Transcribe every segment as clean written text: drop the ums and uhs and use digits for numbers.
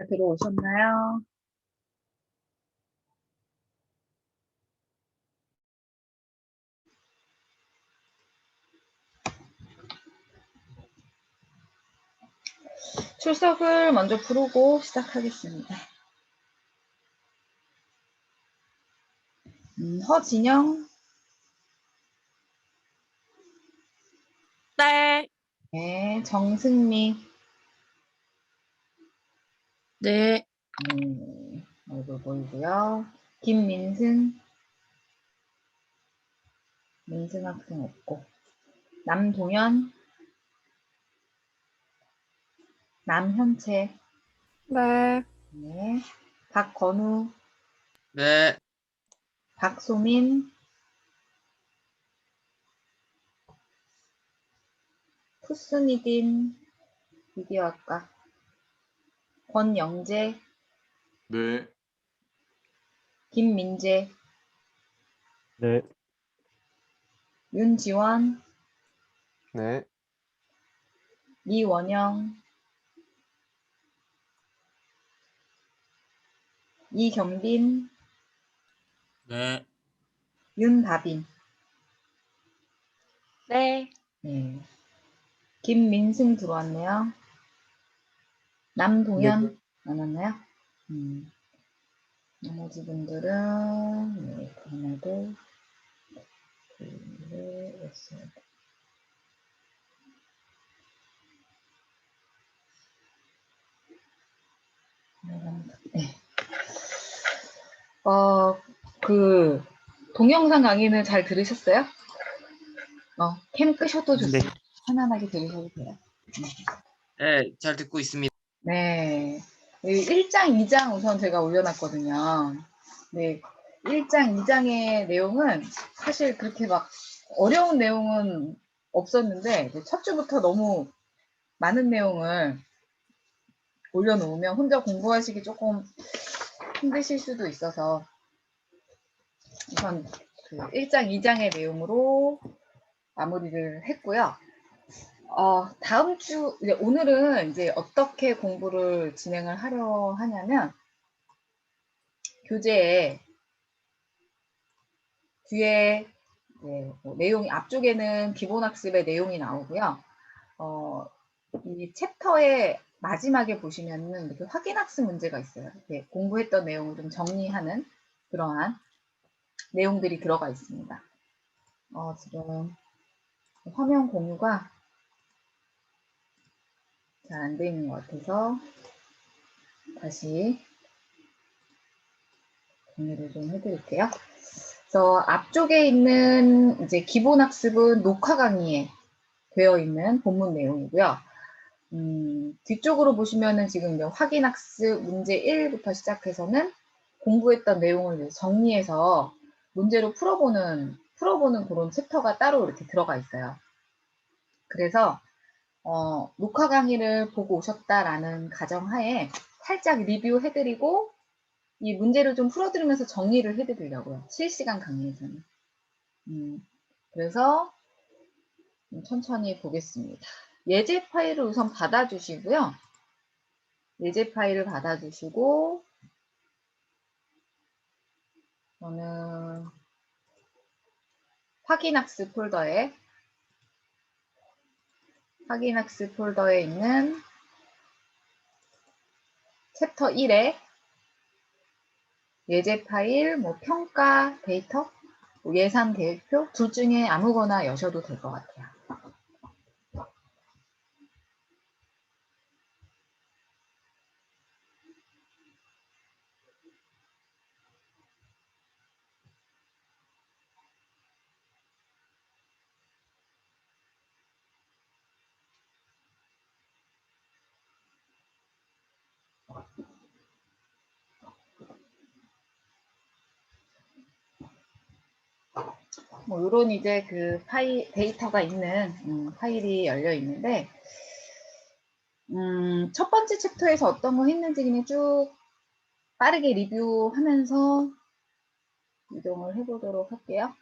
들어오셨나요? 출석을 먼저 부르고 시작하겠습니다. 허진영, 네. 네, 정승미, 네. 얼굴 보이고요. 김민승, 민승 학생 없고, 남동현, 남현채, 네. 네, 박건우, 네. 박소민, 푸스니딘, 미디어학과, 권영재, 네. 김민재, 네. 윤지원, 네. 이원영, 이경빈, 네. 윤다빈, 네. 네. 김민승 들어왔네요. 남동현 안 왔나요? 나머지 분들은 네, 그럼에도 왔어요. 네. 그 동영상 강의는 잘 들으셨어요? 캠 끄셔도 좋습니다. 네. 편안하게 들으셔도 돼요. 네, 잘 듣고 있습니다. 네. 1장, 2장 우선 제가 올려놨거든요. 네. 1장, 2장의 내용은 사실 그렇게 막 어려운 내용은 없었는데, 첫 주부터 너무 많은 내용을 올려놓으면 혼자 공부하시기 조금 힘드실 수도 있어서 우선 그 1장, 2장의 내용으로 마무리를 했고요. 다음 주, 오늘은 이제 어떻게 공부를 진행을 하려 하냐면, 교재에 뒤에 내용이, 앞쪽에는 기본학습의 내용이 나오고요. 이 챕터의 마지막에 보시면은 이렇게 확인학습 문제가 있어요. 이렇게 공부했던 내용을 좀 정리하는 그러한 내용들이 들어가 있습니다. 지금 화면 공유가 잘 안 돼 있는 것 같아서 다시 공유를 좀 해드릴게요. 그래서 앞쪽에 있는 이제 기본학습은 녹화 강의에 되어 있는 본문 내용이고요. 뒤쪽으로 보시면은 지금 이제 확인학습 문제 1부터 시작해서는 공부했던 내용을 정리해서 문제로 풀어보는 그런 챕터가 따로 이렇게 들어가 있어요. 그래서 녹화 강의를 보고 오셨다라는 가정하에 살짝 리뷰해드리고 이 문제를 좀 풀어드리면서 정리를 해드리려고요. 실시간 강의에서는. 그래서 천천히 보겠습니다. 예제 파일을 우선 받아주시고요. 예제 파일을 받아주시고 저는 확인학습 폴더에 있는 챕터 1에 예제 파일, 평가 데이터, 예산 계획표 둘 중에 아무거나 여셔도 될 것 같아요. 요런 이제 그 데이터가 있는 파일이 열려 있는데, 첫 번째 챕터에서 어떤 거 했는지 그냥 쭉 빠르게 리뷰하면서 이동을 해보도록 할게요.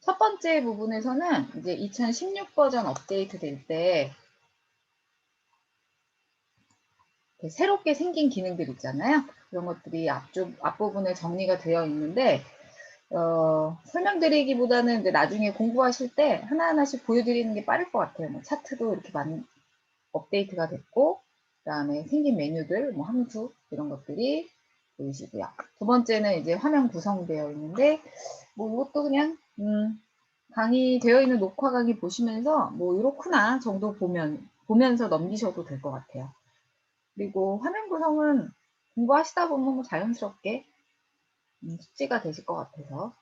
첫 번째 부분에서는 이제 2016 버전 업데이트 될 때 새롭게 생긴 기능들 있잖아요. 이런 것들이 앞부분에 정리가 되어 있는데, 설명드리기보다는 이제 나중에 공부하실 때 하나하나씩 보여드리는 게 빠를 것 같아요. 뭐 차트도 이렇게 많이 업데이트가 됐고, 그 다음에 생긴 메뉴들, 뭐 함수, 이런 것들이 보이시고요. 두 번째는 이제 화면 구성되어 있는데, 뭐 이것도 그냥, 강의 되어 있는 녹화 강의 보시면서 뭐 이렇구나 정도 보면서 넘기셔도 될 것 같아요. 그리고 화면 구성은 공부하시다 보면 뭐 자연스럽게 숙지가 되실 것 같아서.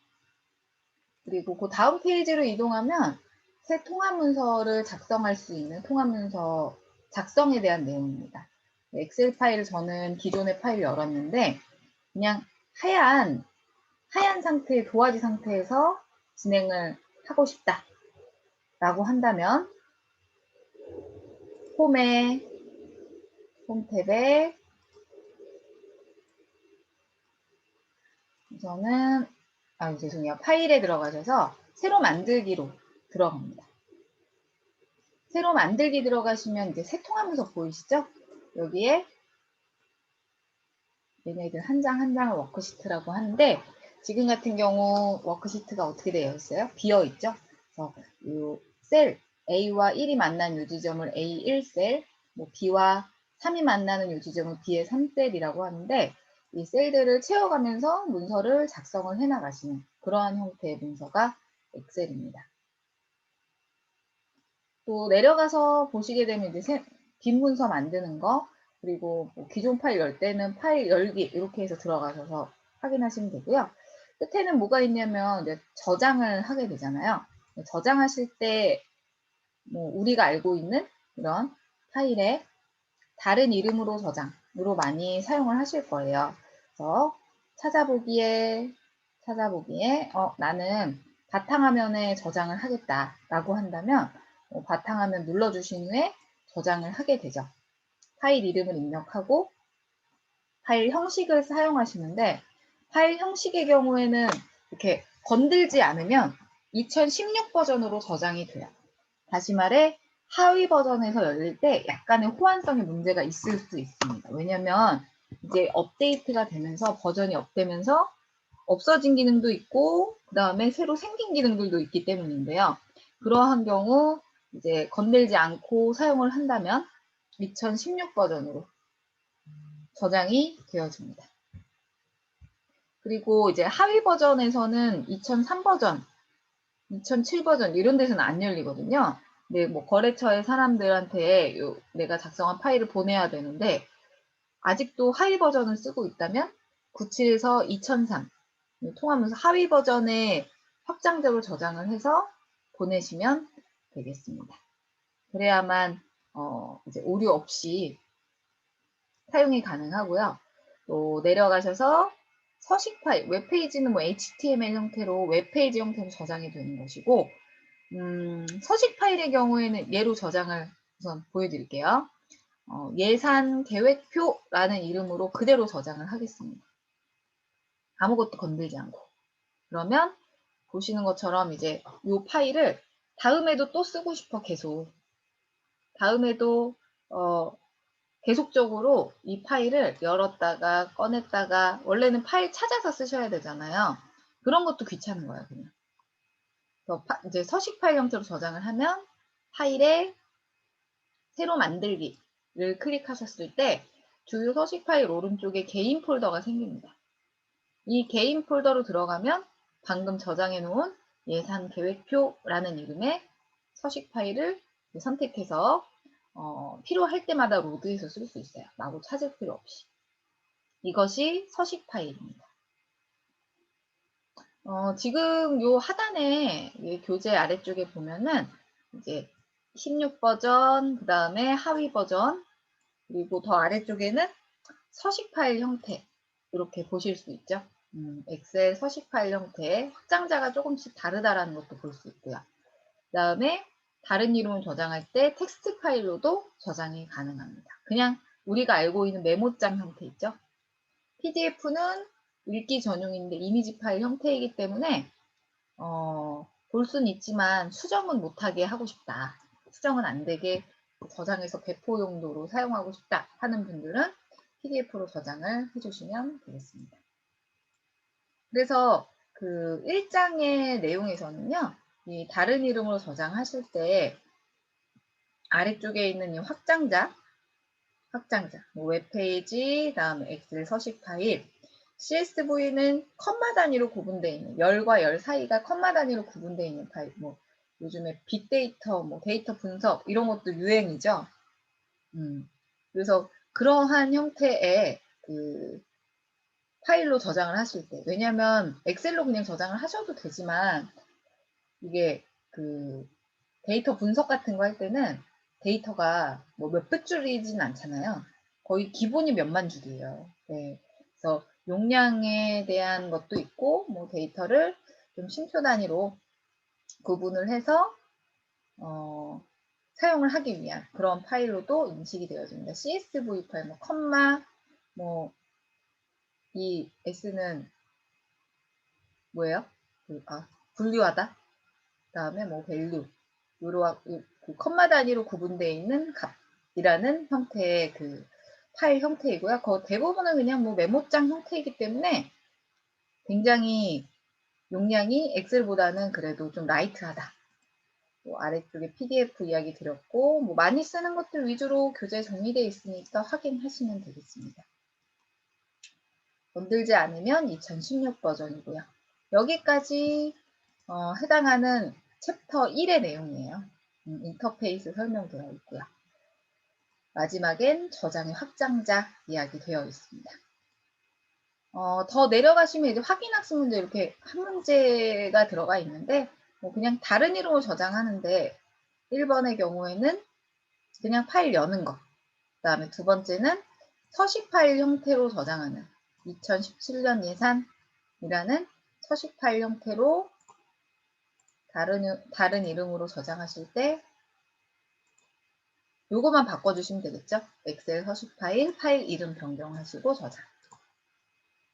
그리고 그 다음 페이지로 이동하면 새 통합 문서를 작성할 수 있는 통합 문서 작성에 대한 내용입니다. 엑셀 파일을 저는 기존의 파일을 열었는데 그냥 하얀 상태의 도화지 상태에서 진행을 하고 싶다 라고 한다면 홈 탭에 우선은 죄송해요. 파일에 들어가셔서 새로 만들기로 들어갑니다. 새로 만들기 들어가시면 이제 새 통합 문서 보이시죠? 여기에 얘네들 한 장 한 장을 워크시트라고 하는데 지금 같은 경우 워크시트가 어떻게 되어 있어요? 비어 있죠? 그래서 이 셀 A와 1이 만난 이 지점을 A1셀, 뭐 B와 3이 만나는 이 지점을 B의 3셀이라고 하는데 이 셀들을 채워가면서 문서를 작성을 해나가시는 그러한 형태의 문서가 엑셀입니다. 또 내려가서 보시게 되면 이제 빈 문서 만드는 거, 그리고 뭐 기존 파일 열 때는 파일 열기 이렇게 해서 들어가셔서 확인하시면 되고요. 끝에는 뭐가 있냐면 이제 저장을 하게 되잖아요. 저장하실 때 뭐 우리가 알고 있는 이런 파일에 다른 이름으로 저장으로 많이 사용을 하실 거예요. 그래서 찾아보기에 나는 바탕화면에 저장을 하겠다라고 한다면 바탕화면 눌러주신 후에 저장을 하게 되죠. 파일 이름을 입력하고 파일 형식을 사용하시는데 파일 형식의 경우에는 이렇게 건들지 않으면 2016 버전으로 저장이 돼요. 다시 말해 하위 버전에서 열릴 때 약간의 호환성의 문제가 있을 수 있습니다. 왜냐면 이제 업데이트가 되면서 버전이 업되면서 없어진 기능도 있고 그 다음에 새로 생긴 기능들도 있기 때문인데요. 그러한 경우 이제 건들지 않고 사용을 한다면 2016 버전으로 저장이 되어집니다. 그리고 이제 하위 버전에서는 2003 버전, 2007 버전 이런 데서는 안 열리거든요. 근데 뭐 거래처의 사람들한테 내가 작성한 파일을 보내야 되는데 아직도 하위 버전을 쓰고 있다면 97에서 2003 통하면서 하위 버전에 확장적으로 저장을 해서 보내시면 되겠습니다. 그래야만 이제 오류 없이 사용이 가능하고요. 또 내려가셔서 서식 파일, 웹페이지는 뭐 HTML 형태로 웹페이지 형태로 저장이 되는 것이고 서식 파일의 경우에는 예로 저장을 우선 보여드릴게요. 예산 계획표라는 이름으로 그대로 저장을 하겠습니다. 아무것도 건들지 않고. 그러면 보시는 것처럼 이제 이 파일을 다음에도 또 쓰고 싶어 계속. 다음에도 계속적으로 이 파일을 열었다가 꺼냈다가 원래는 파일 찾아서 쓰셔야 되잖아요. 그런 것도 귀찮은 거예요, 그냥. 이제 서식 파일 형태로 저장을 하면 파일에 새로 만들기를 클릭하셨을 때 주요 서식 파일 오른쪽에 개인 폴더가 생깁니다. 이 개인 폴더로 들어가면 방금 저장해 놓은 예산 계획표라는 이름의 서식 파일을 선택해서 필요할 때마다 로드해서 쓸 수 있어요. 마구 찾을 필요 없이. 이것이 서식 파일입니다. 지금 요 하단에 교재 아래쪽에 보면은 이제 16 버전, 그 다음에 하위 버전, 그리고 더 아래쪽에는 서식 파일 형태 이렇게 보실 수 있죠. 엑셀 서식 파일 형태 확장자가 조금씩 다르다라는 것도 볼 수 있고요. 그 다음에 다른 이름을 저장할 때 텍스트 파일로도 저장이 가능합니다. 그냥 우리가 알고 있는 메모장 형태 있죠. PDF는 읽기 전용인데 이미지 파일 형태이기 때문에 볼 수는 있지만 수정은 못하게 하고 싶다. 수정은 안 되게 저장해서 배포 용도로 사용하고 싶다 하는 분들은 PDF로 저장을 해주시면 되겠습니다. 그래서 그 1장의 내용에서는요, 이 다른 이름으로 저장하실 때 아래쪽에 있는 이 확장자, 뭐 웹페이지, 다음에 엑셀 서식 파일, CSV는 컴마 단위로 구분되어 있는, 열과 열 사이가 컴마 단위로 구분되어 있는 파일, 뭐 요즘에 빅데이터, 뭐 데이터 분석 이런 것도 유행이죠. 그래서 그러한 형태의 그 파일로 저장을 하실 때, 왜냐하면 엑셀로 그냥 저장을 하셔도 되지만 이게 그 데이터 분석 같은 거 할 때는 데이터가 뭐 몇백 줄이진 않잖아요. 거의 기본이 몇만 줄이에요. 네. 그래서 용량에 대한 것도 있고, 뭐 데이터를 좀 쉼표 단위로 구분을 해서 사용을 하기 위한 그런 파일로도 인식이 되어집니다. CSV 파일, 뭐 컴마, 뭐 이 S는 뭐예요? 분류하다. 그다음에 뭐 밸류, 그 컴마 단위로 구분되어 있는 값이라는 형태의 그 파일 형태이고요. 대부분은 그냥 뭐 메모장 형태이기 때문에 굉장히 용량이 엑셀보다는 그래도 좀 라이트하다. 뭐 아래쪽에 PDF 이야기 드렸고, 뭐 많이 쓰는 것들 위주로 교재 정리되어 있으니까 확인하시면 되겠습니다. 건들지 않으면 2016 버전이고요. 여기까지 해당하는 챕터 1의 내용이에요. 인터페이스 설명되어 있고요. 마지막엔 저장의 확장자 이야기 되어 있습니다. 더 내려가시면 이제 확인학습 문제 이렇게 한 문제가 들어가 있는데 뭐 그냥 다른 이름으로 저장하는데 1번의 경우에는 그냥 파일 여는 거, 그 다음에 두 번째는 서식 파일 형태로 저장하는 2017년 예산이라는 서식 파일 형태로 다른 이름으로 저장하실 때 요거만 바꿔주시면 되겠죠. 엑셀 서식 파일 이름 변경하시고 저장.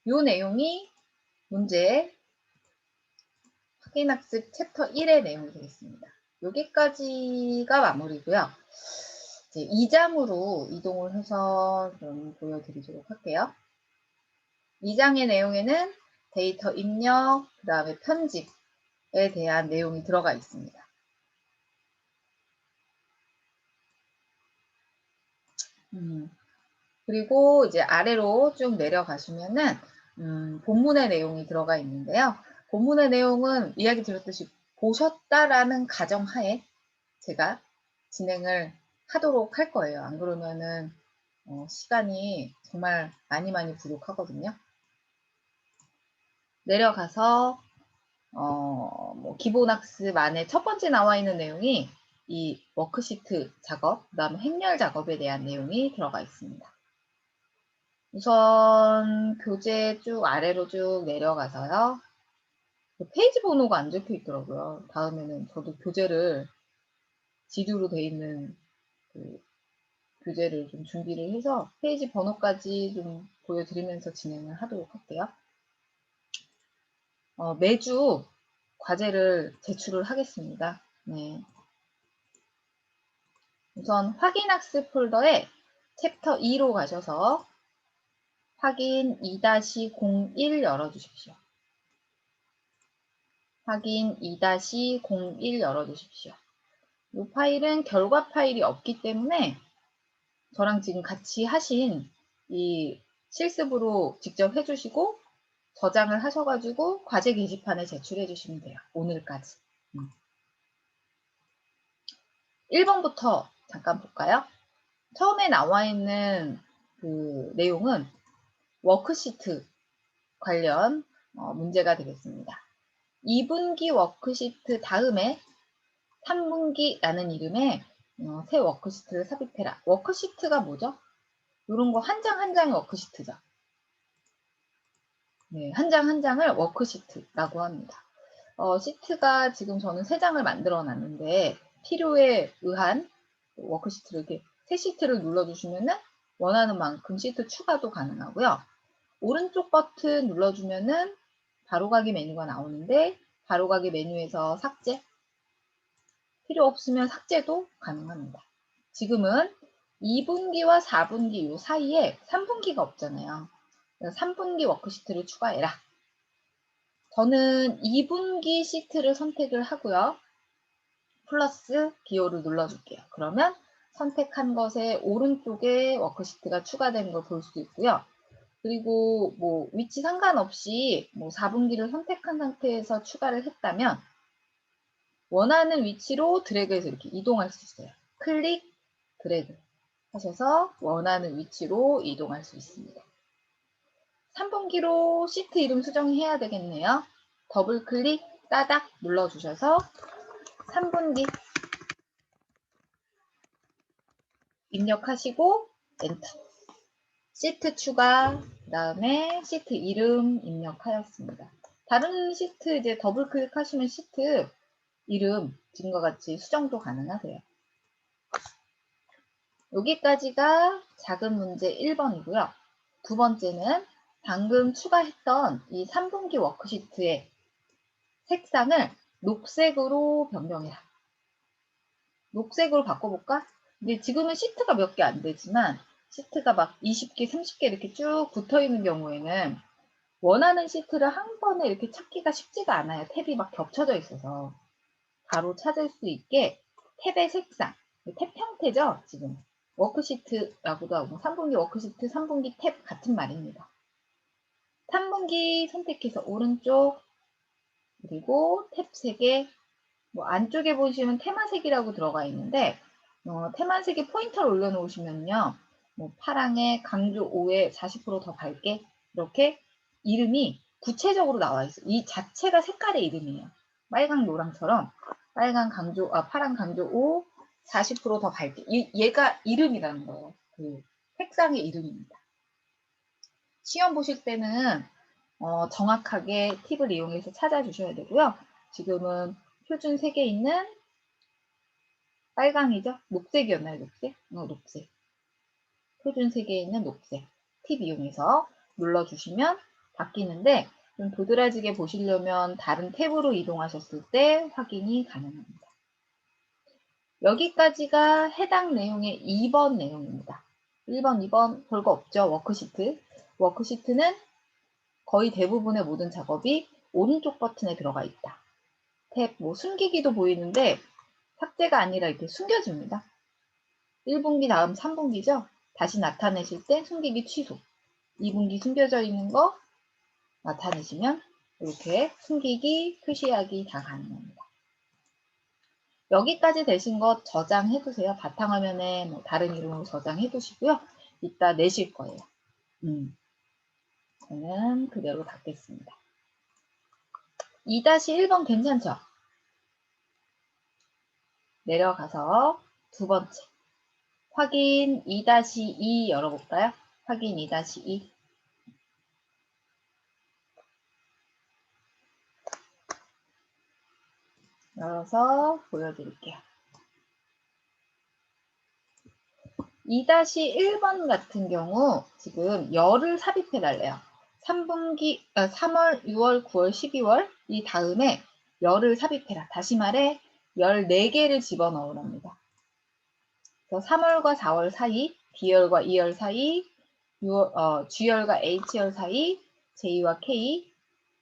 요 내용이 문제의 확인학습 챕터 1의 내용이 되겠습니다. 여기까지가 마무리고요. 이제 2장으로 이동을 해서 좀 보여드리도록 할게요. 2장의 내용에는 데이터 입력, 그 다음에 편집에 대한 내용이 들어가 있습니다. 그리고 이제 아래로 쭉 내려가시면은 본문의 내용이 들어가 있는데요. 본문의 내용은 이야기 드렸듯이 보셨다라는 가정하에 제가 진행을 하도록 할 거예요. 안 그러면은 시간이 정말 많이 부족하거든요. 내려가서 뭐 기본학습 안에 첫 번째 나와 있는 내용이 이 워크시트 작업, 그 다음에 행렬 작업에 대한 내용이 들어가 있습니다. 우선 교재 쭉 아래로 쭉 내려가서요. 페이지 번호가 안 적혀 있더라고요. 다음에는 저도 교재를 지류로 돼 있는 그 교재를 좀 준비를 해서 페이지 번호까지 좀 보여드리면서 진행을 하도록 할게요. 매주 과제를 제출을 하겠습니다. 네. 우선 확인학습 폴더에 챕터 2로 가셔서 확인 2-01 열어주십시오. 확인 2-01 열어주십시오. 이 파일은 결과 파일이 없기 때문에 저랑 지금 같이 하신 이 실습으로 직접 해주시고 저장을 하셔가지고 과제 게시판에 제출해 주시면 돼요. 오늘까지. 1번부터 잠깐 볼까요? 처음에 나와 있는 그 내용은 워크시트 관련 문제가 되겠습니다. 2분기 워크시트 다음에 3분기라는 이름의 새 워크시트를 삽입해라. 워크시트가 뭐죠? 이런 거 한 장 한 장의 워크시트죠. 네, 한 장 한 장을 워크시트라고 합니다. 시트가 지금 저는 3장을 만들어 놨는데 필요에 의한 워크시트를 이렇게 새 시트를 눌러주시면은 원하는 만큼 시트 추가도 가능하고요. 오른쪽 버튼 눌러주면은 바로가기 메뉴가 나오는데 바로가기 메뉴에서 삭제, 필요 없으면 삭제도 가능합니다. 지금은 2분기와 4분기 요 사이에 3분기가 없잖아요. 3분기 워크시트를 추가해라. 저는 2분기 시트를 선택을 하고요. 플러스 기호를 눌러줄게요. 그러면 선택한 것의 오른쪽에 워크시트가 추가된 걸 볼 수 있고요. 그리고 뭐 위치 상관없이 뭐 4분기를 선택한 상태에서 추가를 했다면 원하는 위치로 드래그해서 이렇게 이동할 수 있어요. 클릭, 드래그 하셔서 원하는 위치로 이동할 수 있습니다. 3분기로 시트 이름 수정해야 되겠네요. 더블 클릭, 따닥 눌러주셔서 3분기 입력하시고 엔터. 시트 추가, 그 다음에 시트 이름 입력하였습니다. 다른 시트 이제 더블 클릭하시면 시트 이름 지금과 같이 수정도 가능하세요. 여기까지가 작은 문제 1번이고요. 두 번째는 방금 추가했던 이 3분기 워크시트의 색상을 녹색으로 변경해라. 녹색으로 바꿔볼까? 근데 지금은 시트가 몇 개 안 되지만 시트가 막 20개, 30개 이렇게 쭉 붙어 있는 경우에는 원하는 시트를 한 번에 이렇게 찾기가 쉽지가 않아요. 탭이 막 겹쳐져 있어서. 바로 찾을 수 있게 탭의 색상, 탭 형태죠, 지금. 워크시트라고도 하고 3분기 워크시트, 3분기 탭 같은 말입니다. 3분기 선택해서 오른쪽, 그리고 탭 3개, 뭐 안쪽에 보시면 테마색이라고 들어가 있는데 테마색에 포인터를 올려놓으시면요. 뭐 파랑에 강조 5에 40% 더 밝게 이렇게 이름이 구체적으로 나와 있어요. 이 자체가 색깔의 이름이에요. 빨강 노랑처럼 파랑 강조 5, 40%더 밝게 얘가 이름이라는 거예요. 그 색상의 이름입니다. 시험 보실 때는 정확하게 팁을 이용해서 찾아주셔야 되고요. 지금은 표준 색에 있는 빨강이죠? 녹색이었나요? 녹색? 녹색. 표준 색에 있는 녹색. 팁 이용해서 눌러주시면 바뀌는데 좀 도드라지게 보시려면 다른 탭으로 이동하셨을 때 확인이 가능합니다. 여기까지가 해당 내용의 2번 내용입니다. 1번, 2번 별거 없죠? 워크시트. 워크시트는 거의 대부분의 모든 작업이 오른쪽 버튼에 들어가 있다. 탭, 뭐 숨기기도 보이는데 삭제가 아니라 이렇게 숨겨집니다. 1분기 다음 3분기죠? 다시 나타내실 때 숨기기 취소. 2분기 숨겨져 있는 거 나타내시면 이렇게 숨기기, 표시하기 다 가능합니다. 여기까지 되신 것 저장해 두세요. 바탕화면에 뭐 다른 이름으로 저장해 두시고요. 이따 내실 거예요. 저는 그대로 닫겠습니다. 2-1번 괜찮죠? 내려가서 두 번째. 확인 2-2 열어볼까요? 확인 2-2. 열어서 보여드릴게요. 2-1번 같은 경우 지금 열을 삽입해 달래요. 3월, 6월, 9월, 12월 이 다음에 열을 삽입해라. 다시 말해 14개를 집어넣으랍니다. 그래서 3월과 4월 사이, B열과 E열 사이, G열과 H열 사이, J와 K,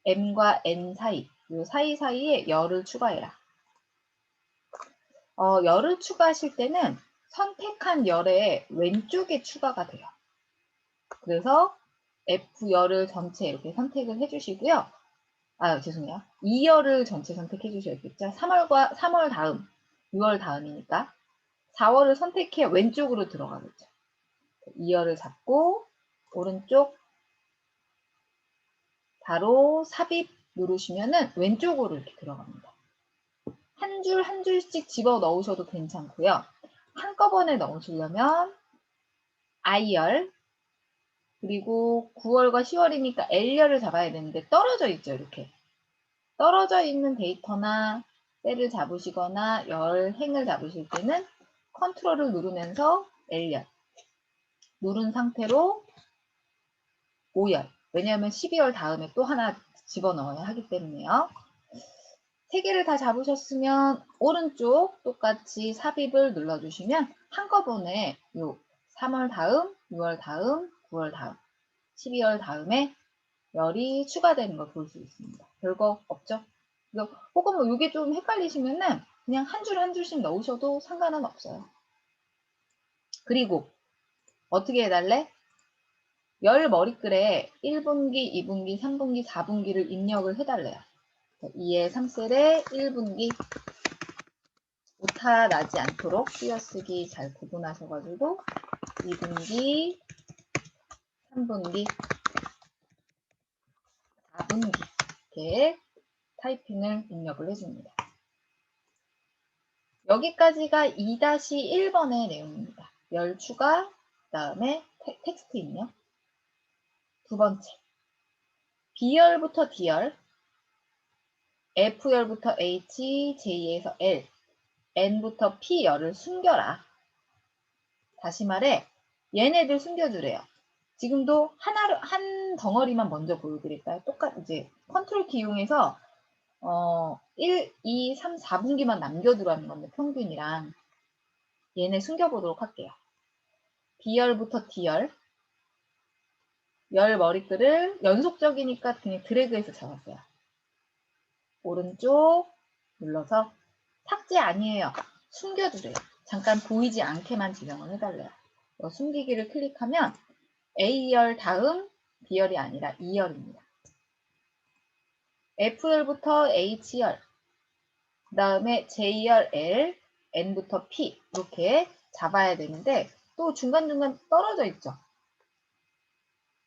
M과 N 사이, 이 사이사이에 열을 추가해라. 열을 추가하실 때는 선택한 열의 왼쪽에 추가가 돼요. 그래서 F열을 전체 이렇게 선택을 해주시고요. 죄송해요. 2열을 전체 선택해 주셔야겠죠. 3월 다음, 6월 다음이니까 4월을 선택해 왼쪽으로 들어가겠죠. 2열을 잡고 오른쪽 바로 삽입 누르시면은 왼쪽으로 이렇게 들어갑니다. 한 줄 한 줄씩 집어 넣으셔도 괜찮고요. 한꺼번에 넣으시려면 I열 그리고 9월과 10월이니까 L열을 잡아야 되는데 떨어져 있죠. 이렇게 떨어져 있는 데이터나 셀을 잡으시거나 열 행을 잡으실 때는 컨트롤을 누르면서 L열 누른 상태로 5열 왜냐하면 12월 다음에 또 하나 집어넣어야 하기 때문에요. 세 개를 다 잡으셨으면 오른쪽 똑같이 삽입을 눌러주시면 한꺼번에 요 3월 다음, 6월 다음, 9월 다음, 12월 다음에 열이 추가되는 걸 볼 수 있습니다. 별거 없죠? 혹은 뭐 이게 좀 헷갈리시면은 그냥 한 줄 한 줄씩 넣으셔도 상관은 없어요. 그리고 어떻게 해달래? 열 머리글에 1분기, 2분기, 3분기, 4분기를 입력을 해달래요. 2의 3셀에 1분기 오타 나지 않도록 띄어쓰기 잘 구분하셔가지고 2분기, 3분기, 4분기 이렇게 타이핑을 입력을 해줍니다. 여기까지가 2-1번의 내용입니다. 열 추가, 그 다음에 텍스트 입력. 두 번째, B열부터 D열, F열부터 H, J에서 L, N부터 P열을 숨겨라. 다시 말해, 얘네들 숨겨주래요. 지금도 한 덩어리만 먼저 보여드릴까요? 이제 컨트롤 키 이용해서 1, 2, 3, 4분기만 남겨두라는 건데 평균이랑 얘네 숨겨보도록 할게요. B열부터 D열, 열 머리글을 연속적이니까 그냥 드래그해서 잡았어요. 오른쪽 눌러서 삭제 아니에요. 숨겨두래요. 잠깐 보이지 않게만 지정을 해달래요. 숨기기를 클릭하면 A열 다음 B열이 아니라 E열입니다. F열부터 H열, 그 다음에 J열 L, N부터 P 이렇게 잡아야 되는데 또 중간중간 떨어져 있죠.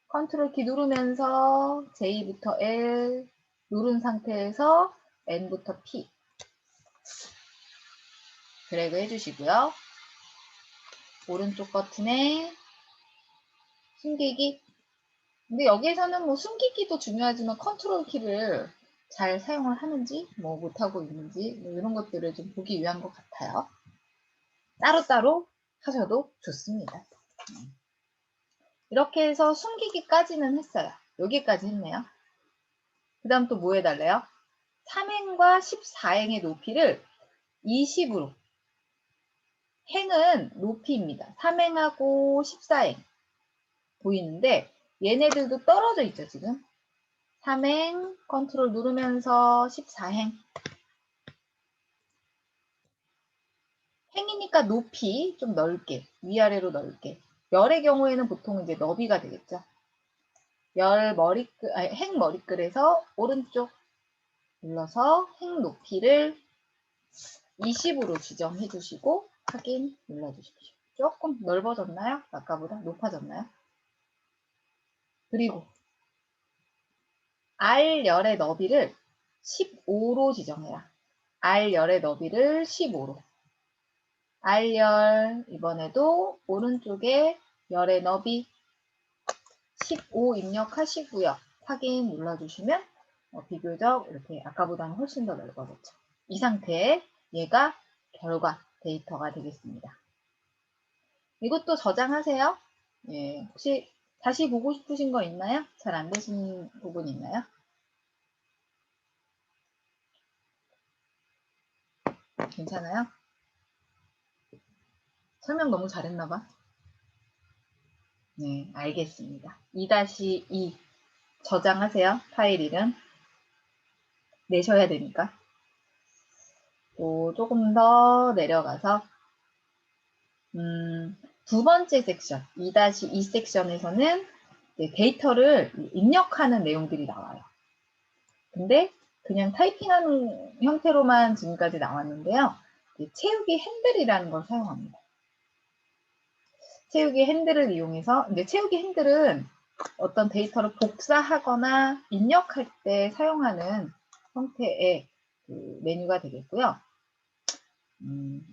컨트롤 키 누르면서 J부터 L 누른 상태에서 N부터 P 드래그 해주시고요. 오른쪽 버튼에 숨기기. 근데 여기에서는 뭐 숨기기도 중요하지만 컨트롤 키를 잘 사용을 하는지 뭐 못하고 있는지 뭐 이런 것들을 좀 보기 위한 것 같아요. 따로따로 하셔도 좋습니다. 이렇게 해서 숨기기까지는 했어요. 여기까지 했네요. 그 다음 또 뭐 해달래요? 3행과 14행의 높이를 20으로. 행은 높이입니다. 3행하고 14행 보이는데 얘네들도 떨어져 있죠, 지금. 3행 컨트롤 누르면서 14행. 행이니까 높이 좀 넓게, 위아래로 넓게. 열의 경우에는 보통 이제 너비가 되겠죠. 행 머리글에서 오른쪽 눌러서 행 높이를 20으로 지정해 주시고 확인 눌러 주십시오. 조금 넓어졌나요? 아까보다 높아졌나요? 그리고 R열의 너비를 15로 지정해라. R열의 너비를 15로. R열 이번에도 오른쪽에 열의 너비 15 입력하시고요. 확인 눌러주시면 비교적 이렇게 아까보다는 훨씬 더 넓어졌죠. 이 상태에 얘가 결과 데이터가 되겠습니다. 이것도 저장하세요. 예, 혹시 다시 보고 싶으신 거 있나요? 잘 안 되신 부분 있나요? 괜찮아요? 설명 너무 잘했나봐. 네, 알겠습니다. 2-2 저장하세요. 파일 이름. 내셔야 되니까. 또 조금 더 내려가서 두 번째 섹션, 2-2 섹션에서는 데이터를 입력하는 내용들이 나와요. 근데 그냥 타이핑하는 형태로만 지금까지 나왔는데요. 채우기 핸들이라는 걸 사용합니다. 채우기 핸들을 이용해서, 근데 채우기 핸들은 어떤 데이터를 복사하거나 입력할 때 사용하는 형태의 그 메뉴가 되겠고요.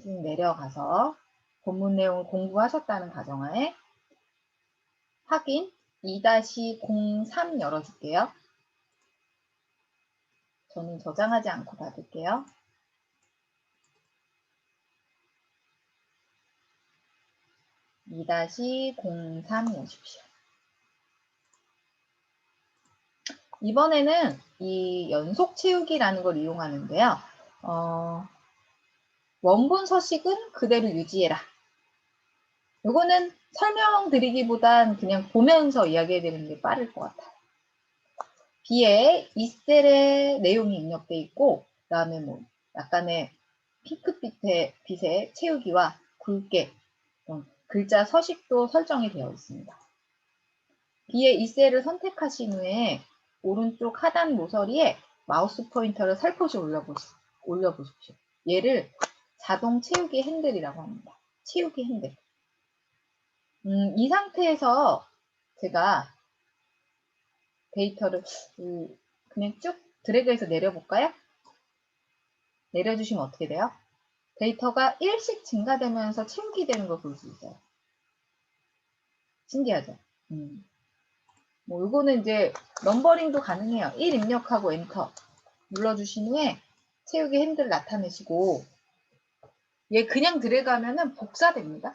쭉 내려가서 본문 내용을 공부하셨다는 가정하에 확인 2-03 열어줄게요. 저는 저장하지 않고 닫을게요. (2-03) 여십시오. 이번에는 이 연속 채우기라는 걸 이용하는데요. 원본 서식은 그대로 유지해라. 이거는 설명드리기보단 그냥 보면서 이야기해드리는 게 빠를 것 같아요. B에 이 셀에 내용이 입력돼 있고, 그 다음에 뭐 약간의 핑크빛의 채우기와 굵게 글자 서식도 설정이 되어 있습니다. B의 이 셀을 선택하신 후에 오른쪽 하단 모서리에 마우스 포인터를 살포시 올려보십시오. 얘를 자동 채우기 핸들이라고 합니다. 채우기 핸들. 이 상태에서 제가 데이터를 그냥 쭉 드래그해서 내려볼까요? 내려주시면 어떻게 돼요? 데이터가 1씩 증가되면서 채우기 되는 걸 볼 수 있어요. 신기하죠? 뭐 이거는 이제 넘버링도 가능해요. 1 입력하고 엔터 눌러주신 후에 채우기 핸들 나타내시고, 얘 그냥 드래그하면은 복사됩니다.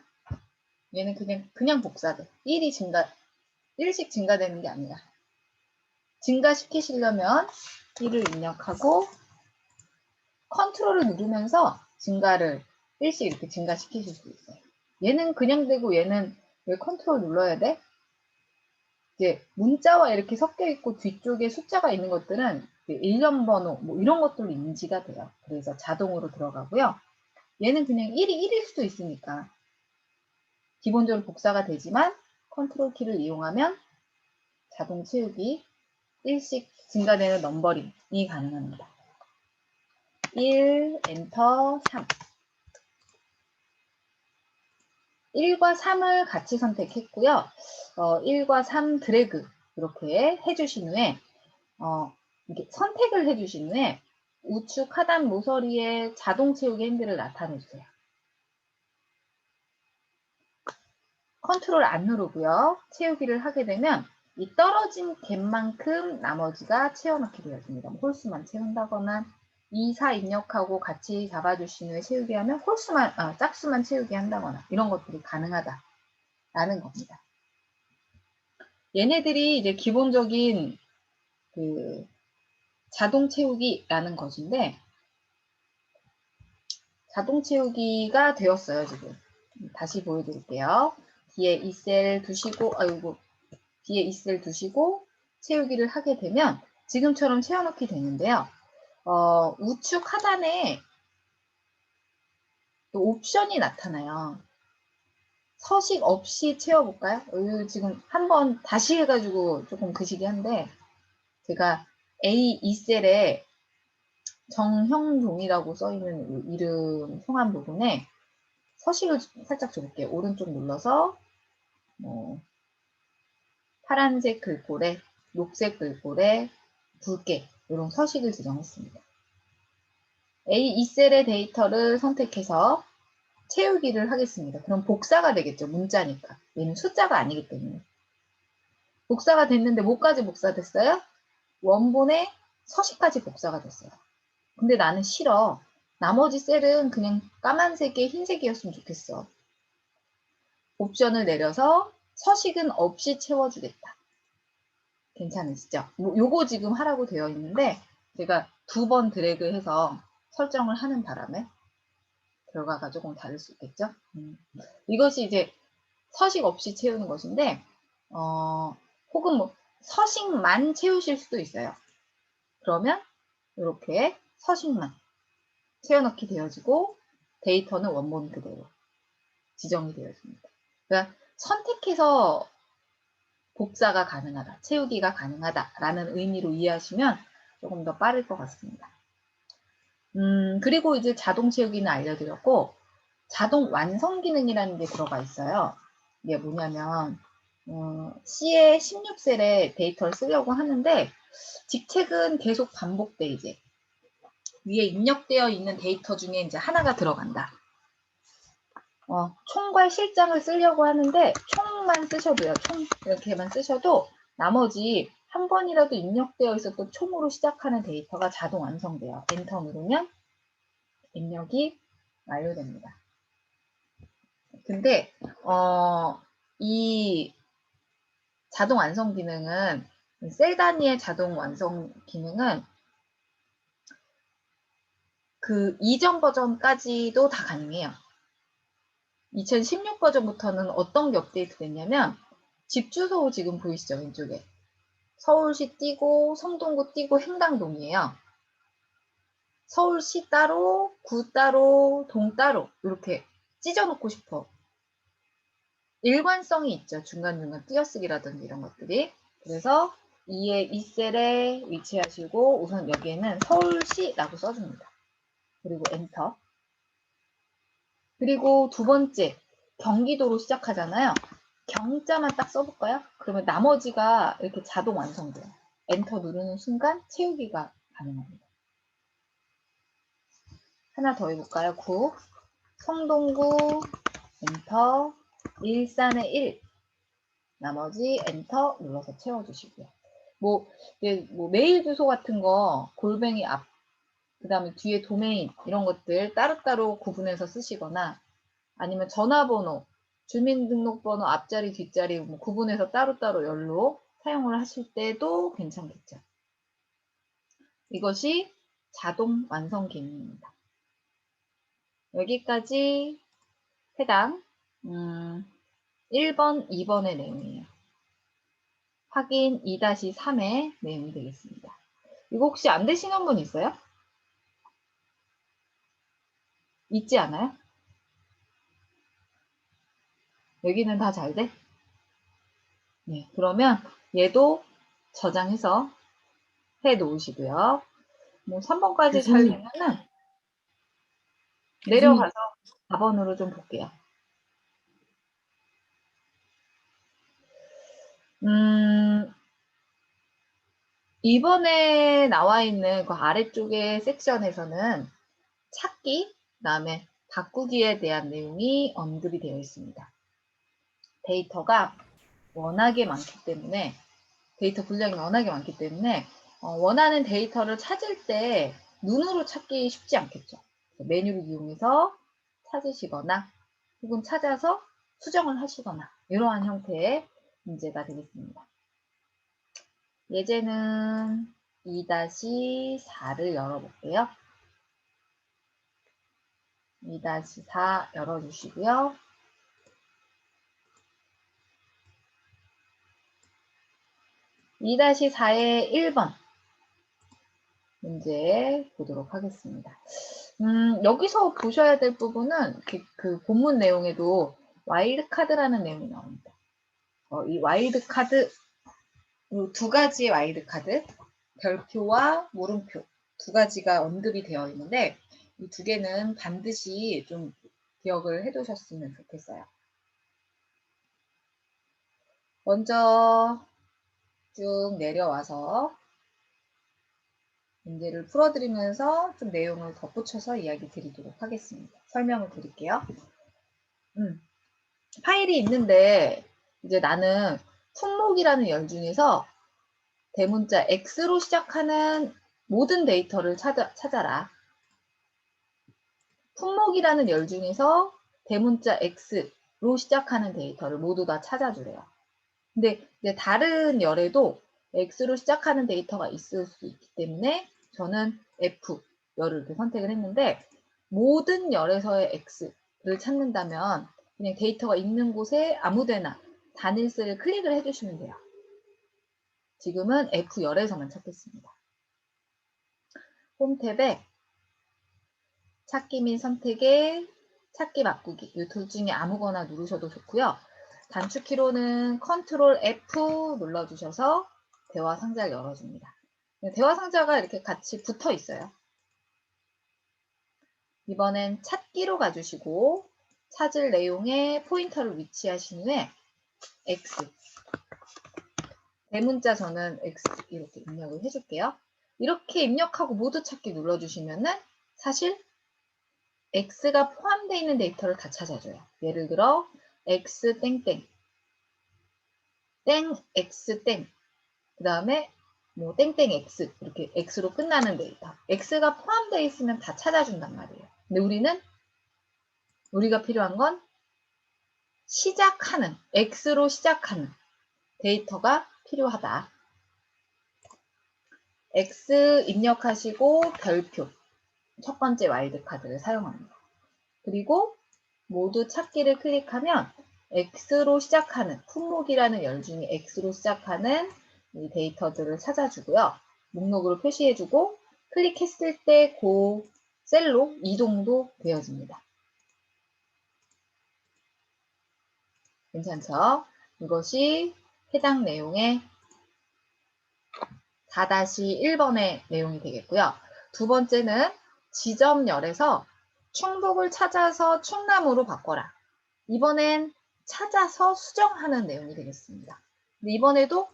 얘는 그냥 복사돼. 1씩 증가되는 게 아니라. 증가시키시려면 1을 입력하고 컨트롤을 누르면서 증가를 1씩 이렇게 증가시키실 수 있어요. 얘는 그냥 되고 얘는 왜 컨트롤 눌러야 돼? 이제 문자와 이렇게 섞여 있고 뒤쪽에 숫자가 있는 것들은 일련 번호 뭐 이런 것들로 인지가 돼요. 그래서 자동으로 들어가고요. 얘는 그냥 1이 1일 수도 있으니까 기본적으로 복사가 되지만 컨트롤 키를 이용하면 자동 채우기 1씩 증가되는 넘버링이 가능합니다. 1, 엔터, 3. 1과 3을 같이 선택했고요. 1과 3 드래그 이렇게 해주신 후에 이렇게 선택을 해주신 후에 우측 하단 모서리에 자동 채우기 핸들을 나타내주세요. 컨트롤 안 누르고요. 채우기를 하게 되면 이 떨어진 갭만큼 나머지가 채워넣게 되어집니다. 홀수만 채운다거나 2, 4 입력하고 같이 잡아주신 후에 채우기 하면 짝수만 채우기 한다거나 이런 것들이 가능하다라는 겁니다. 얘네들이 이제 기본적인 그 자동 채우기라는 것인데 자동 채우기가 되었어요, 지금. 다시 보여드릴게요. 뒤에 이 셀 두시고, 뒤에 이 셀 두시고 채우기를 하게 되면 지금처럼 채워넣기 되는데요. 우측 하단에 또 옵션이 나타나요. 서식 없이 채워볼까요? 지금 한번 다시 해가지고 조금 그시기 한데 제가 A 2셀에 정형종이라고 써있는 이름 성함 부분에 서식을 살짝 줘볼게요. 오른쪽 눌러서 파란색 글꼴에 녹색 글꼴에 굵게 이런 서식을 지정했습니다. A 2셀의 데이터를 선택해서 채우기를 하겠습니다. 그럼 복사가 되겠죠. 문자니까. 얘는 숫자가 아니기 때문에. 복사가 됐는데 뭐까지 복사됐어요? 원본의 서식까지 복사가 됐어요. 근데 나는 싫어. 나머지 셀은 그냥 까만색에 흰색이었으면 좋겠어. 옵션을 내려서 서식은 없이 채워주겠다. 괜찮으시죠? 요거 지금 하라고 되어 있는데 제가 2번 드래그해서 설정을 하는 바람에 결과가 조금 다를 수 있겠죠? 이것이 이제 서식 없이 채우는 것인데 혹은 뭐 서식만 채우실 수도 있어요. 그러면 이렇게 서식만 채워넣기 되어지고 데이터는 원본 그대로 지정이 되어집니다. 그러니까 선택해서 복사가 가능하다, 채우기가 가능하다라는 의미로 이해하시면 조금 더 빠를 것 같습니다. 그리고 이제 자동 채우기는 알려드렸고 자동 완성 기능이라는 게 들어가 있어요. 이게 뭐냐면 C의 16셀에 데이터를 쓰려고 하는데 직책은 계속 반복돼 이제 위에 입력되어 있는 데이터 중에 이제 하나가 들어간다. 총괄 실장을 쓰려고 하는데 총만 쓰셔도요. 총 이렇게만 쓰셔도 나머지 한 번이라도 입력되어 있었던 총으로 시작하는 데이터가 자동 완성돼요. 엔터 누르면 입력이 완료됩니다. 근데 이 자동 완성 기능은 셀 단위의 자동 완성 기능은 그 이전 버전까지도 다 가능해요. 2016 버전부터는 어떤 게 업데이트 됐냐면 집 주소 지금 보이시죠? 왼쪽에. 서울시 띄고 성동구 띄고 행당동이에요. 서울시 따로, 구 따로, 동 따로 이렇게 찢어놓고 싶어. 일관성이 있죠. 중간중간 띄어쓰기라든지 이런 것들이. 그래서 이 셀에 위치하시고 우선 여기에는 서울시라고 써줍니다. 그리고 엔터. 그리고 두 번째, 경기도로 시작하잖아요. 경자만 딱 써볼까요? 그러면 나머지가 이렇게 자동 완성돼요. 엔터 누르는 순간 채우기가 가능합니다. 하나 더 해볼까요? 9, 성동구, 엔터, 일산의 1, 나머지 엔터 눌러서 채워주시고요. 뭐 메일 주소 같은 거, 골뱅이 앞, 그 다음에 뒤에 도메인, 이런 것들 따로따로 구분해서 쓰시거나 아니면 전화번호, 주민등록번호 앞자리, 뒷자리 뭐 구분해서 따로따로 열로 사용을 하실 때도 괜찮겠죠. 이것이 자동 완성 기능입니다. 여기까지 해당 1번, 2번의 내용이에요. 확인 2-3의 내용이 되겠습니다. 이거 혹시 안 되시는 분 있어요? 있지 않아요? 여기는 다 잘 돼? 네, 그러면 얘도 저장해서 해 놓으시고요. 뭐 3번까지 잘 교수님. 되면은 교수님. 내려가서 4번으로 좀 볼게요. 이번에 나와 있는 그 아래쪽의 섹션에서는 찾기, 그다음에 바꾸기에 대한 내용이 언급이 되어 있습니다. 데이터가 워낙에 많기 때문에 데이터 분량이 워낙에 많기 때문에 원하는 데이터를 찾을 때 눈으로 찾기 쉽지 않겠죠. 메뉴를 이용해서 찾으시거나 혹은 찾아서 수정을 하시거나 이러한 형태의 문제가 되겠습니다. 예제는 2-4를 열어볼게요. 2-4 열어주시고요. 2-4의 1번 문제 보도록 하겠습니다. 여기서 보셔야 될 부분은 그 본문 내용에도 와일드카드라는 내용이 나옵니다. 이 와일드카드, 두 가지의 와일드카드, 별표와 물음표 두 가지가 언급이 되어 있는데 이 두 개는 반드시 좀 기억을 해두셨으면 좋겠어요. 먼저 쭉 내려와서 문제를 풀어드리면서 좀 내용을 덧붙여서 이야기 드리도록 하겠습니다. 설명을 드릴게요. 파일이 있는데 이제 나는 품목이라는 열 중에서 대문자 X로 시작하는 모든 데이터를 찾아라. 품목이라는 열 중에서 대문자 X로 시작하는 데이터를 모두 다 찾아주래요. 근데 이제 다른 열에도 X로 시작하는 데이터가 있을 수 있기 때문에 저는 F 열을 이렇게 선택을 했는데 모든 열에서의 X를 찾는다면 그냥 데이터가 있는 곳에 아무데나 단일셀을 클릭을 해주시면 돼요. 지금은 F 열에서만 찾겠습니다. 홈 탭에 찾기 및 선택에 찾기 바꾸기 이 둘 중에 아무거나 누르셔도 좋고요. 단축키로는 컨트롤 F 눌러주셔서 대화 상자를 열어줍니다. 대화 상자가 이렇게 같이 붙어 있어요. 이번엔 찾기로 가주시고 찾을 내용에 포인터를 위치하신 후에 X 대문자 저는 X 이렇게 입력을 해줄게요. 이렇게 입력하고 모두 찾기 눌러주시면은 사실 X가 포함되어 있는 데이터를 다 찾아줘요. 예를 들어 X 땡땡 땡 X 땡 그 다음에 뭐 땡땡 X 이렇게 X로 끝나는 데이터 X가 포함되어 있으면 다 찾아준단 말이에요. 근데 우리가 필요한 건 시작하는 X로 시작하는 데이터가 필요하다. X 입력하시고 별표, 첫 번째 와일드카드를 사용합니다. 그리고 모두 찾기를 클릭하면 X로 시작하는, 품목이라는 열 중에 X로 시작하는 이 데이터들을 찾아주고요. 목록으로 표시해주고 클릭했을 때 그 셀로 이동도 되어집니다. 괜찮죠? 이것이 해당 내용의 4-1번의 내용이 되겠고요. 두 번째는 지점열에서 충북을 찾아서 충남으로 바꿔라. 이번엔 찾아서 수정하는 내용이 되겠습니다. 근데 이번에도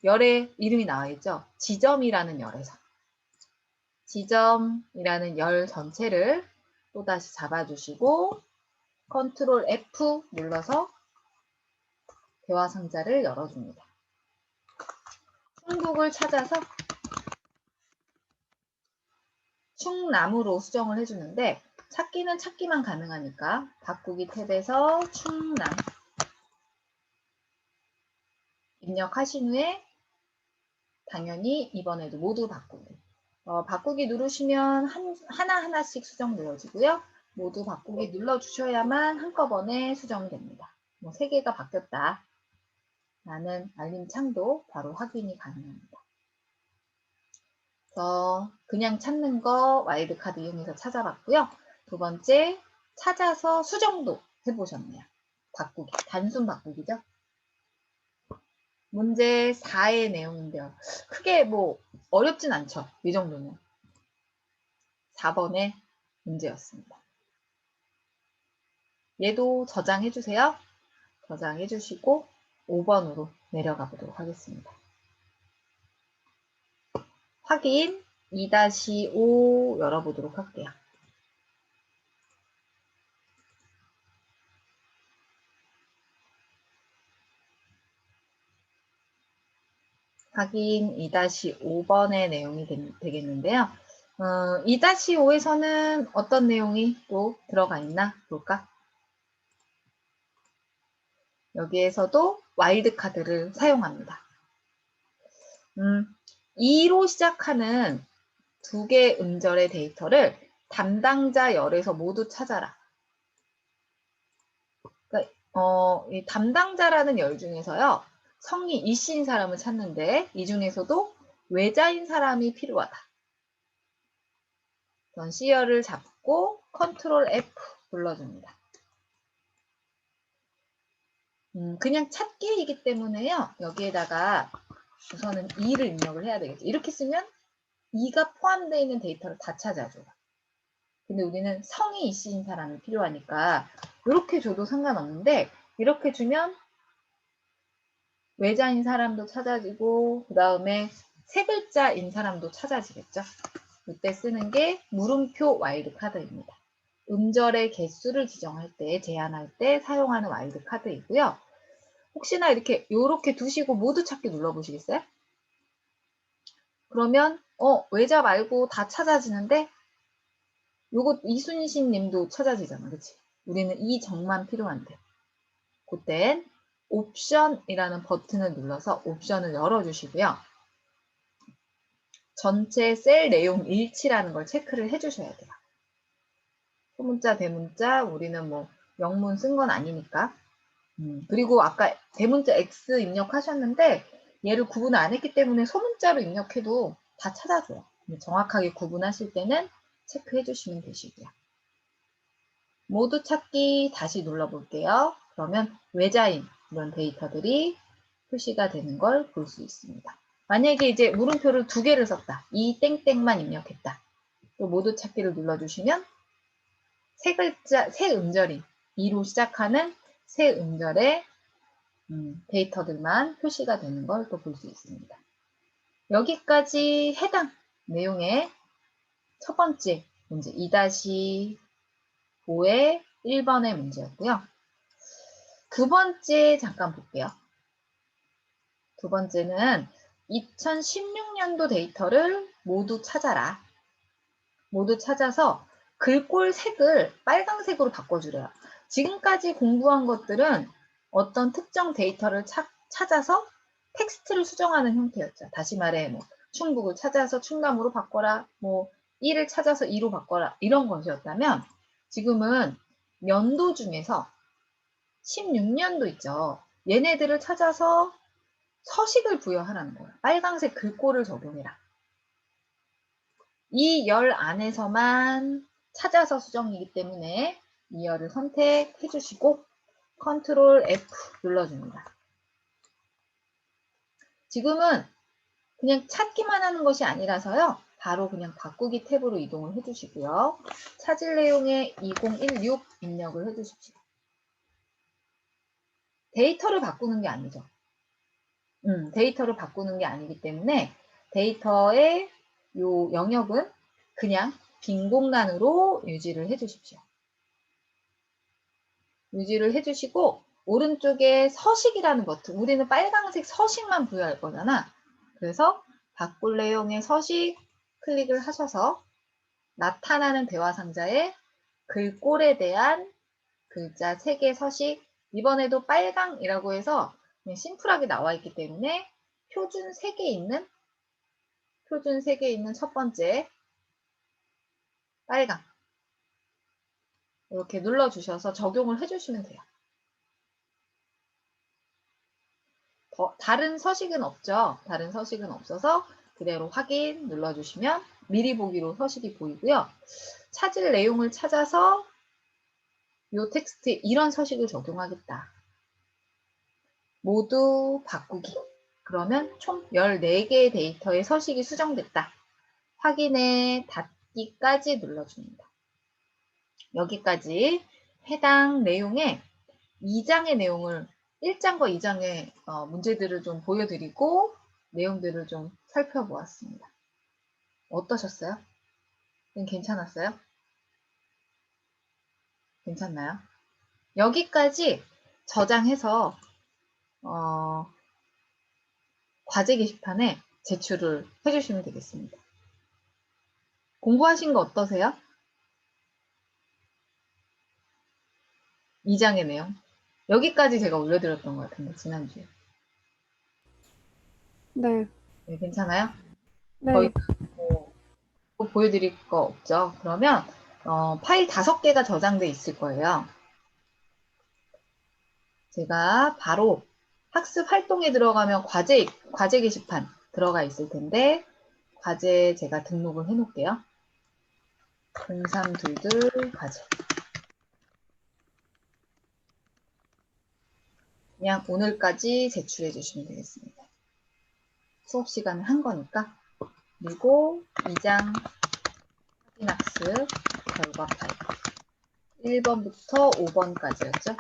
열의 이름이 나와 있죠. 지점이라는 열에서. 지점이라는 열 전체를 또다시 잡아주시고 컨트롤 F 눌러서 대화 상자를 열어줍니다. 충북을 찾아서 충남으로 수정을 해주는데 찾기는 찾기만 가능하니까 바꾸기 탭에서 충남 입력하신 후에 당연히 이번에도 모두 바꾸기. 바꾸기 누르시면 하나하나씩 수정되어지고요. 모두 바꾸기 눌러주셔야만 한꺼번에 수정됩니다. 3개가 바뀌었다 라는 알림 창도 바로 확인이 가능합니다. 그래서 그냥 찾는 거 와일드카드 이용해서 찾아봤고요. 두 번째, 찾아서 수정도 해보셨네요. 바꾸기, 단순 바꾸기죠. 문제 4의 내용인데요. 크게 어렵진 않죠. 이 정도는. 4번의 문제였습니다. 얘도 저장해주세요. 저장해주시고 5번으로 내려가 보도록 하겠습니다. 확인 2-5 열어보도록 할게요. 확인 2-5번의 내용이 되겠는데요. 2-5에서는 어떤 내용이 또 들어가 있나 볼까? 여기에서도 와일드카드를 사용합니다. 2로 시작하는 2개 음절의 데이터를 담당자 열에서 모두 찾아라. 그러니까, 이 담당자라는 열 중에서요. 성이 이씨인 사람을 찾는데 이 중에서도 외자인 사람이 필요하다. 그럼 C열을 잡고 컨트롤 F 눌러줍니다. 그냥 찾기이기 때문에요. 여기에다가 우선은 2를 입력을 해야 되겠죠. 이렇게 쓰면 2가 포함되어 있는 데이터를 다 찾아줘요. 근데 우리는 성이 이씨인 사람이 필요하니까 이렇게 줘도 상관없는데 이렇게 주면 외자인 사람도 찾아지고 그 다음에 세 글자인 사람도 찾아지겠죠. 이때 쓰는 게 물음표 와일드카드입니다. 음절의 개수를 지정할 때, 제한할 때 사용하는 와일드카드이고요. 혹시나 이렇게 두시고 모두 찾기 눌러보시겠어요? 그러면 외자 말고 다 찾아지는데 요거 이순신 님도 찾아지잖아. 그치? 우리는 이 정만 필요한데. 그땐 옵션이라는 버튼을 눌러서 옵션을 열어주시고요. 전체 셀 내용 일치라는 걸 체크를 해주셔야 돼요. 소문자, 대문자, 우리는 영문 쓴 건 아니니까. 그리고 아까 대문자 X 입력하셨는데 얘를 구분 안 했기 때문에 소문자로 입력해도 다 찾아줘요. 정확하게 구분하실 때는 체크해 주시면 되시고요. 모두 찾기 다시 눌러볼게요. 그러면 외자인 이런 데이터들이 표시가 되는 걸 볼 수 있습니다. 만약에 이제 물음표를 2개를 썼다. 이 땡땡만 입력했다. 또 모두 찾기를 눌러주시면 세 글자, 세 음절인 2로 시작하는 세 음절의 데이터들만 표시가 되는 걸 또 볼 수 있습니다. 여기까지 해당 내용의 첫 번째 문제 2-5의 1번의 문제였고요. 두 번째 잠깐 볼게요. 두 번째는 2016년도 데이터를 모두 찾아라. 모두 찾아서 글꼴 색을 빨강색으로 바꿔주래요. 지금까지 공부한 것들은 어떤 특정 데이터를 찾아서 텍스트를 수정하는 형태였죠. 다시 말해 충북을 찾아서 충남으로 바꿔라. 뭐 1을 찾아서 2로 바꿔라. 이런 것이었다면 지금은 연도 중에서 16년도 있죠. 얘네들을 찾아서 서식을 부여하라는 거예요. 빨강색 글꼴을 적용해라. 이 열 안에서만 찾아서 수정이기 때문에 이 열을 선택해 주시고 컨트롤 F 눌러줍니다. 지금은 그냥 찾기만 하는 것이 아니라서요. 바로 그냥 바꾸기 탭으로 이동을 해주시고요. 찾을 내용에 2016 입력을 해주십시오. 데이터를 바꾸는 게 아니죠. 데이터를 바꾸는 게 아니기 때문에 데이터의 요 영역은 그냥 빈 공간으로 유지를 해주십시오. 유지를 해주시고 오른쪽에 서식이라는 버튼, 우리는 빨간색 서식만 부여할 거잖아. 그래서 바꿀 내용의 서식 클릭을 하셔서 나타나는 대화 상자에 글꼴에 대한 글자 3개 서식, 이번에도 빨강이라고 해서 그냥 심플하게 나와 있기 때문에 표준 3개 있는 첫 번째 빨강 이렇게 눌러주셔서 적용을 해주시면 돼요. 다른 서식은 없죠. 다른 서식은 없어서 그대로 확인 눌러주시면 미리 보기로 서식이 보이고요. 찾을 내용을 찾아서 이 텍스트에 이런 서식을 적용하겠다. 모두 바꾸기. 그러면 총 14개의 데이터의 서식이 수정됐다. 확인해 닫기까지 눌러줍니다. 여기까지 해당 내용의 2장의 내용을 1장과 2장의 문제들을 좀 보여드리고 내용들을 좀 살펴보았습니다. 어떠셨어요? 괜찮았어요? 괜찮나요? 여기까지 저장해서 과제 게시판에 제출을 해주시면 되겠습니다. 공부하신 거 어떠세요? 2장의 내용. 여기까지 제가 올려드렸던 것 같은데, 지난주에. 네. 네, 괜찮아요? 네. 거의 또 보여드릴 거 없죠? 그러면 파일 5개가 저장돼 있을 거예요. 제가 바로 학습 활동에 들어가면 과제 게시판 들어가 있을 텐데 과제 제가 등록을 해 놓을게요. 0322 과제. 그냥 오늘까지 제출해 주시면 되겠습니다. 수업 시간을 한 거니까. 그리고 2장 확인학습 결과 파일. 1번부터 5번까지였죠.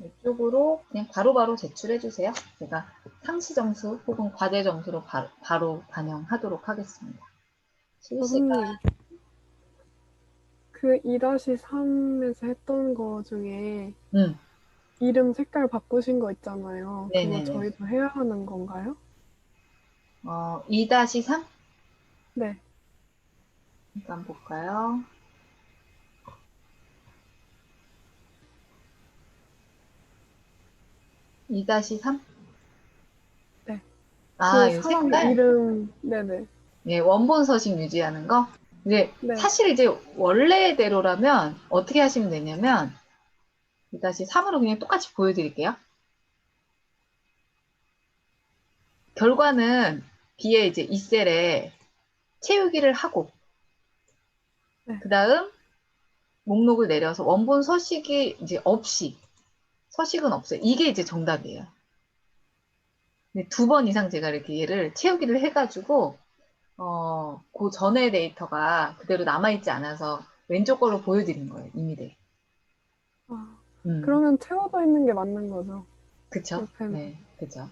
이쪽으로 그냥 바로바로 제출해 주세요. 제가 상시 점수 혹은 과제 점수로 바로 반영하도록 하겠습니다. 실시간. 교수님, 그 2-3에서 했던 거 중에 이름 색깔 바꾸신 거 있잖아요. 그거 네네네. 저희도 해야 하는 건가요? 2-3? 네. 잠깐 볼까요? (2-3) 네. 아, 그 이 사람 색깔? 이름, 네네. 예, 원본 서식 유지하는 거? 이제 네. 사실 이제 원래대로라면 어떻게 하시면 되냐면 2-3으로 그냥 똑같이 보여드릴게요. 결과는 뒤에 이제 이 셀에 채우기를 하고 네. 그 다음 목록을 내려서 원본 서식이 이제 없이 서식은 없어요. 이게 이제 정답이에요. 2번 이상 제가 이렇게 얘를 채우기를 해가지고 그 전에 데이터가 그대로 남아있지 않아서 왼쪽 걸로 보여드린 거예요. 이미래. 아, 그러면 채워져 있는 게 맞는 거죠? 그쵸? 옆에는. 네, 그쵸.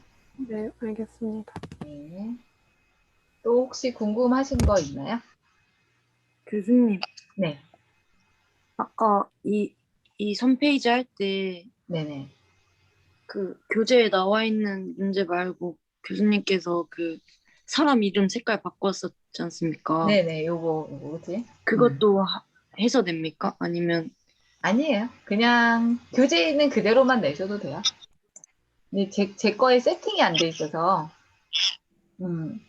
네, 알겠습니다. 네. 또 혹시 궁금하신 거 있나요? 교수님, 네, 아까 이 3페이지 할 때 네네. 그 교재에 나와 있는 문제 말고 교수님께서 그 사람 이름 색깔 바꿨었지 않습니까? 네네, 요거, 그치? 그것도 해서 됩니까? 아니면 아니에요. 그냥 교재에 있는 그대로만 내셔도 돼요. 근데 제 거에 세팅이 안 돼 있어서,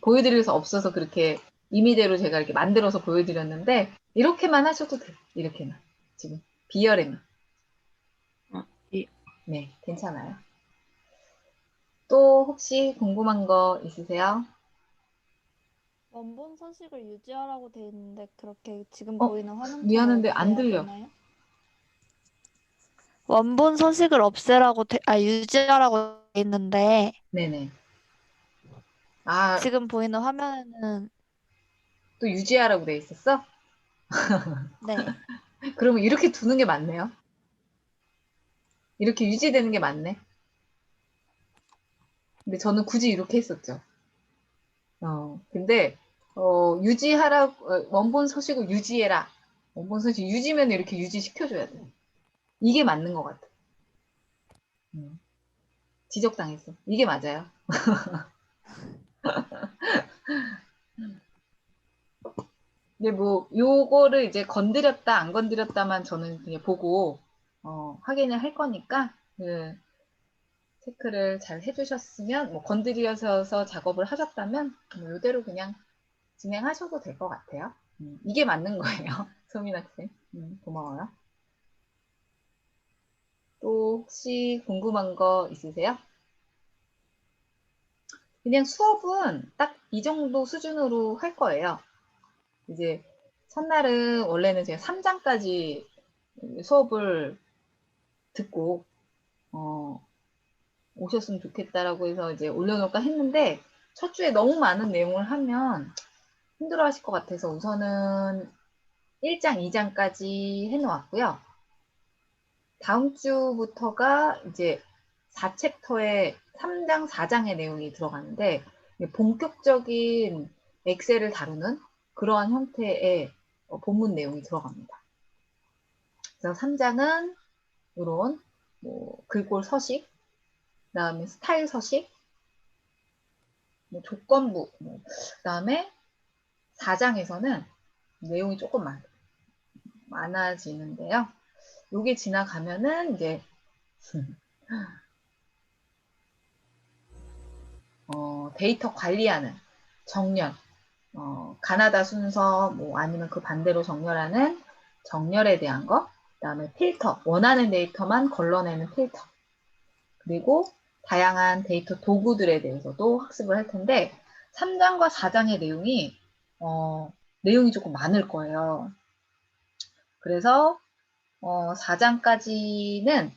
보여드릴 수 없어서 그렇게 임의대로 제가 이렇게 만들어서 보여드렸는데, 이렇게만 하셔도 돼요. 이렇게만. 지금. 비열에만. 예. 네, 괜찮아요. 또 혹시 궁금한 거 있으세요? 원본 서식을 유지하라고 돼 있는데 그렇게 지금 어, 보이는 화면처럼 미안한데 이렇게 안 해야 들려. 되나요? 원본 서식을 유지하라고 돼 있는데 네네. 아, 지금 보이는 화면에는 또 유지하라고 돼 있었어? 네. 그러면 이렇게 두는 게 맞네요. 이렇게 유지되는 게 맞네. 근데 저는 굳이 이렇게 했었죠. 근데, 원본 서식을 유지해라. 원본 서식 유지면 이렇게 유지시켜줘야 돼. 이게 맞는 것 같아. 지적당했어. 이게 맞아요. 근데 뭐, 요거를 이제 건드렸다, 안 건드렸다만 저는 그냥 보고, 확인을 할 거니까, 체크를 잘 해주셨으면, 뭐, 건드려서 작업을 하셨다면, 뭐, 이대로 그냥 진행하셔도 될 것 같아요. 이게 맞는 거예요. 소민 학생. 고마워요. 또 혹시 궁금한 거 있으세요? 그냥 수업은 딱 이 정도 수준으로 할 거예요. 이제 첫날은 원래는 제가 3장까지 수업을 듣고 오셨으면 좋겠다라고 해서 이제 올려놓을까 했는데 첫 주에 너무 많은 내용을 하면 힘들어 하실 것 같아서 우선은 1장, 2장까지 해놓았고요. 다음 주부터가 이제 4챕터에 3장, 4장의 내용이 들어가는데 본격적인 엑셀을 다루는 그러한 형태의 본문 내용이 들어갑니다. 그래서 3장은 이런 뭐 글꼴 서식, 그다음에 스타일 서식, 뭐 조건부, 그다음에 4장에서는 내용이 조금 많아지는데요. 요게 지나가면은 이제 데이터 관리하는 정렬, 가나다 순서, 뭐 아니면 그 반대로 정렬하는 정렬에 대한 거, 그다음에 필터, 원하는 데이터만 걸러내는 필터, 그리고 다양한 데이터 도구들에 대해서도 학습을 할 텐데 3장과 4장의 내용이 조금 많을 거예요. 그래서 4장까지는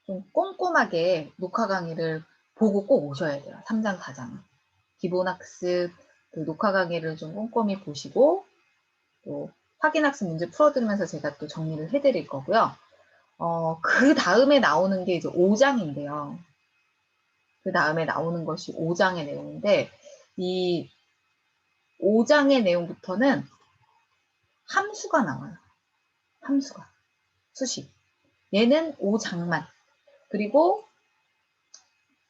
좀 꼼꼼하게 녹화 강의를 보고 꼭 오셔야 돼요. 3장, 4장은. 기본학습 그 녹화 강의를 좀 꼼꼼히 보시고 또 확인학습 문제 풀어드리면서 제가 또 정리를 해드릴 거고요. 그 다음에 나오는 게 이제 5장인데요. 그 다음에 나오는 것이 5장의 내용인데 이 5장의 내용부터는 함수가 나와요. 함수가. 수식. 얘는 5장만. 그리고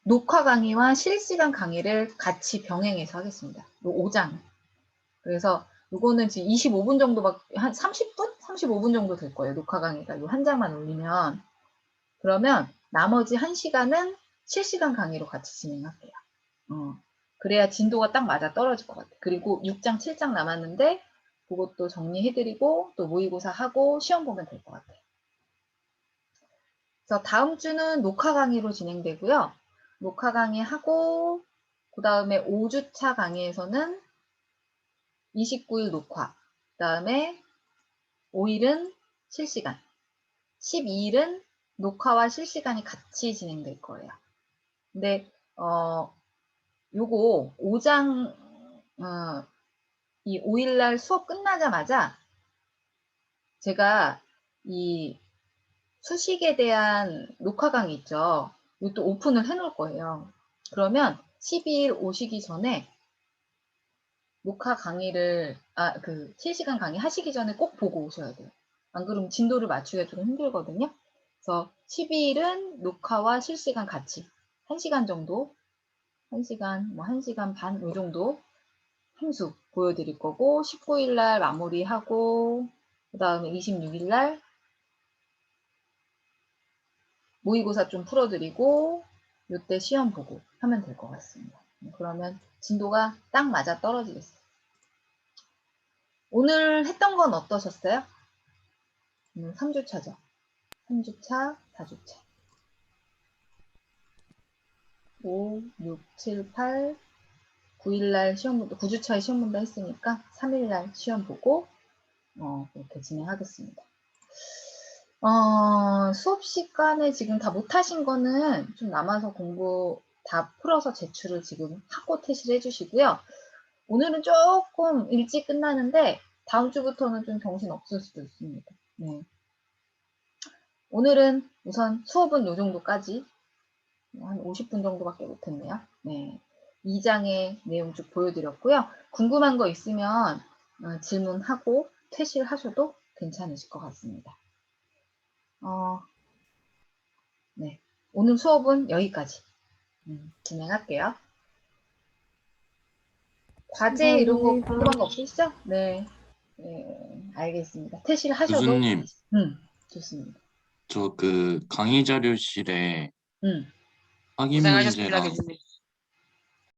녹화 강의와 실시간 강의를 같이 병행해서 하겠습니다. 이 5장. 그래서 이거는 지금 25분 정도밖에, 한 30분? 35분 정도 될 거예요. 녹화 강의가 이 한 장만 올리면. 그러면 나머지 1시간은 실시간 강의로 같이 진행할게요. 그래야 진도가 딱 맞아 떨어질 것 같아요. 그리고 6장, 7장 남았는데 그것도 정리해드리고 또 모의고사 하고 시험 보면 될 것 같아요. 그래서 다음 주는 녹화 강의로 진행되고요. 녹화 강의 하고 그 다음에 5주차 강의에서는 29일 녹화, 그 다음에 5일은 실시간, 12일은 녹화와 실시간이 같이 진행될 거예요. 근데 요거 5장 이 5일날 수업 끝나자마자 제가 이 수식에 대한 녹화 강의 있죠. 이것도 오픈을 해 놓을 거예요. 그러면 12일 오시기 전에 녹화 강의를, 실시간 강의 하시기 전에 꼭 보고 오셔야 돼요. 안 그러면 진도를 맞추기가 좀 힘들거든요. 그래서 12일은 녹화와 실시간 같이 1시간 정도, 1시간, 뭐 1시간 반, 이 정도 함수 보여드릴 거고, 19일 날 마무리하고, 그 다음에 26일 날 모의고사 좀 풀어드리고, 요때 시험 보고 하면 될 것 같습니다. 그러면 진도가 딱 맞아 떨어지겠어요. 오늘 했던 건 어떠셨어요? 3주차죠. 3주차, 4주차. 5, 6, 7, 8, 9일날 시험 본다, 9주차에 시험 본다 했으니까 3일날 시험 보고 이렇게 진행하겠습니다. 수업 시간에 지금 다 못하신 거는 좀 남아서 공부 다 풀어서 제출을 지금 하고 퇴실 해주시고요. 오늘은 조금 일찍 끝나는데 다음 주부터는 좀 정신 없을 수도 있습니다. 네. 오늘은 우선 수업은 요 정도까지 한 50분 정도밖에 못했네요. 네. 2장의 내용 쭉 보여드렸고요. 궁금한 거 있으면 질문하고 퇴실하셔도 괜찮으실 것 같습니다. 네. 오늘 수업은 여기까지 진행할게요. 과제 이런 거 감사합니다. 궁금한 거 없으시죠? 네. 네, 알겠습니다. 퇴실하셔도 교수님, 좋습니다. 저 그 강의 자료실에 음. 확인 고생하셨습니다, 문제랑 교수님.